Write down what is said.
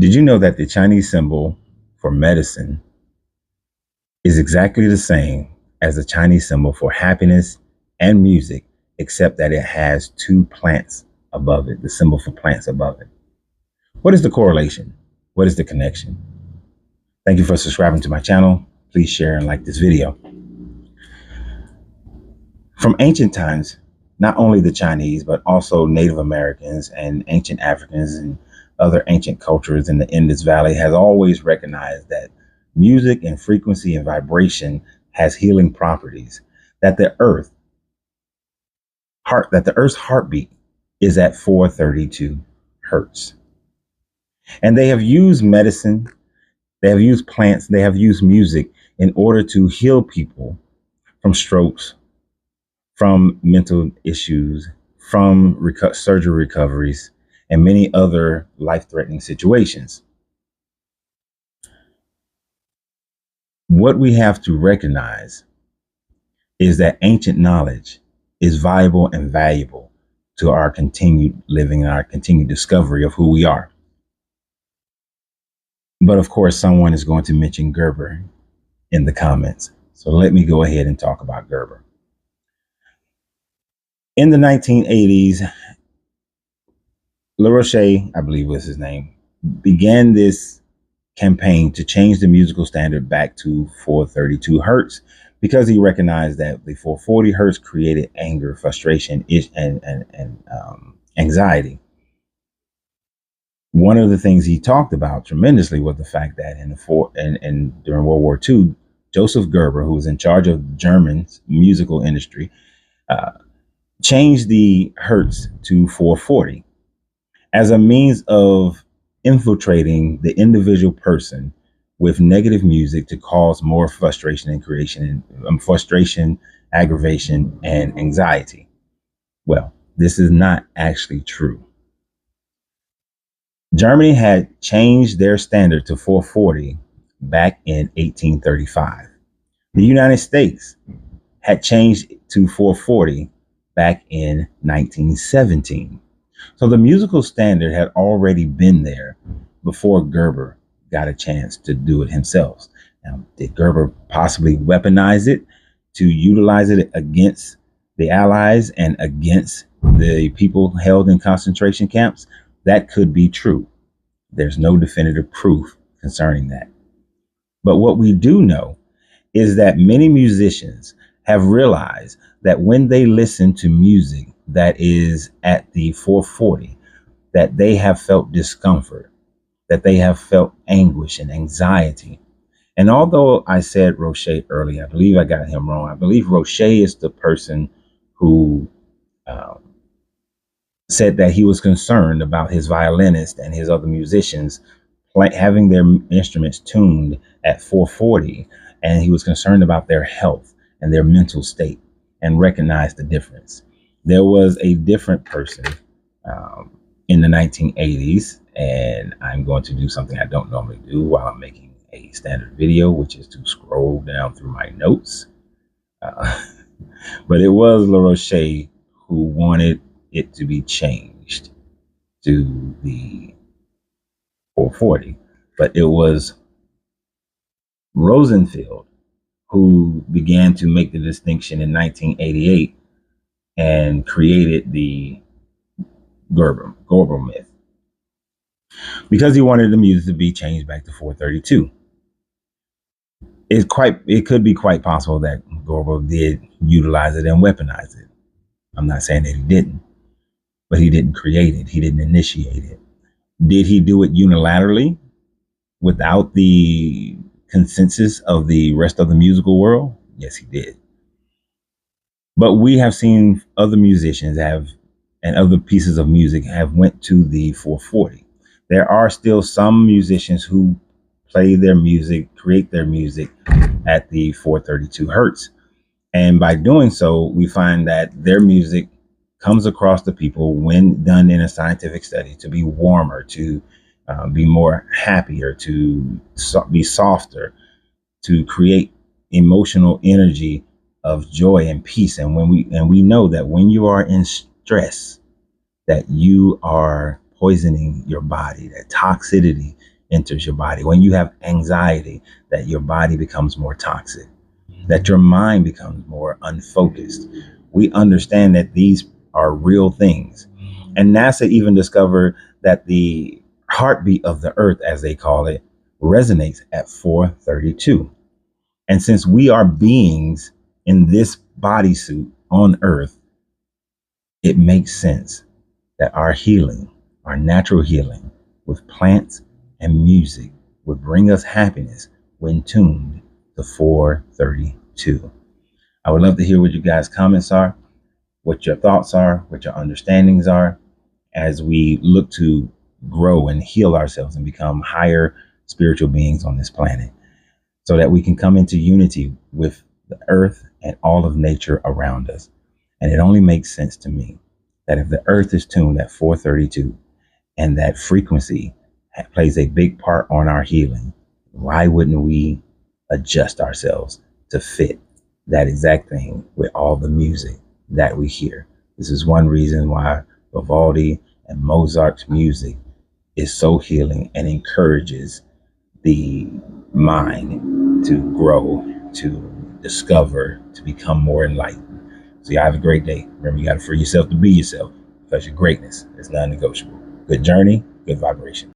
Did you know that the Chinese symbol for medicine is exactly the same as the Chinese symbol for happiness and music, except that it has two plants above it, the symbol for plants above it? What is the correlation? What is the connection? Thank you for subscribing to my channel. Please share and like this video. From ancient times, not only the Chinese, but also Native Americans and ancient Africans and other ancient cultures in the Indus Valley has always recognized that music and frequency and vibration has healing properties, that the earth's heartbeat is at 432 hertz. And they have used medicine, they have used plants, they have used music in order to heal people from strokes, from mental issues, from surgery recoveries, and many other life-threatening situations. What we have to recognize is that ancient knowledge is viable and valuable to our continued living and our continued discovery of who we are. But of course, someone is going to mention Gerber in the comments. So let me go ahead and talk about Gerber. In the 1980s, LaRoche, I believe was his name, began this campaign to change the musical standard back to 432 hertz because he recognized that the 440 hertz created anger, frustration, and anxiety. One of the things he talked about tremendously was the fact that during World War II, Joseph Gerber, who was in charge of German's musical industry, changed the hertz to 440 as a means of infiltrating the individual person with negative music to cause more frustration and frustration, aggravation, and anxiety. Well, this is not actually true. Germany had changed their standard to 440 back in 1835. The United States had changed to 440 back in 1917. So the musical standard had already been there before Gerber got a chance to do it himself. Now, did Gerber possibly weaponize it to utilize it against the Allies and against the people held in concentration camps? That could be true. There's no definitive proof concerning that. But what we do know is that many musicians have realized that when they listen to music that is at the 440, that they have felt discomfort, that they have felt anguish and anxiety. And although I said Roche earlier, I believe I got him wrong. I believe Roche is the person who said that he was concerned about his violinist and his other musicians having their instruments tuned at 440, and he was concerned about their health and their mental state and recognized the difference. There was a different person in the 1980s, and I'm going to do something I don't normally do while I'm making a standard video, which is to scroll down through my notes. But it was LaRoche who wanted it to be changed to the 440, but it was Rosenfeld who began to make the distinction in 1988 and created the Gerber myth because he wanted the music to be changed back to 432. It could be quite possible that Gerber did utilize it and weaponize it. I'm not saying that he didn't, but he didn't create it. He didn't initiate it. Did he do it unilaterally without the consensus of the rest of the musical world? Yes, he did. But we have seen other musicians and other pieces of music have went to the 440. There are still some musicians who play their music, create their music at the 432 hertz. And by doing so, we find that their music comes across to people, when done in a scientific study, to be warmer, to be more happier, to be softer, to create emotional energy of joy and peace. And we know that when you are in stress, that you are poisoning your body, that toxicity enters your body, when you have anxiety, that your body becomes more toxic, that your mind becomes more unfocused. We understand that these are real things. And NASA even discovered that the heartbeat of the earth, as they call it, resonates at 432. And since we are beings in this bodysuit on earth, it makes sense that our healing, our natural healing with plants and music would bring us happiness when tuned to 432. I would love to hear what you guys' comments are, what your thoughts are, what your understandings are, as we look to grow and heal ourselves and become higher spiritual beings on this planet, so that we can come into unity with the earth and all of nature around us. And it only makes sense to me that if the earth is tuned at 432 and that frequency plays a big part on our healing, why wouldn't we adjust ourselves to fit that exact thing with all the music that we hear? This is one reason why Vivaldi and Mozart's music is so healing and encourages the mind to grow, to discover, to become more enlightened. So y'all have a great day. Remember, you got to free yourself to be yourself, because your greatness is non-negotiable. Good journey, good vibration.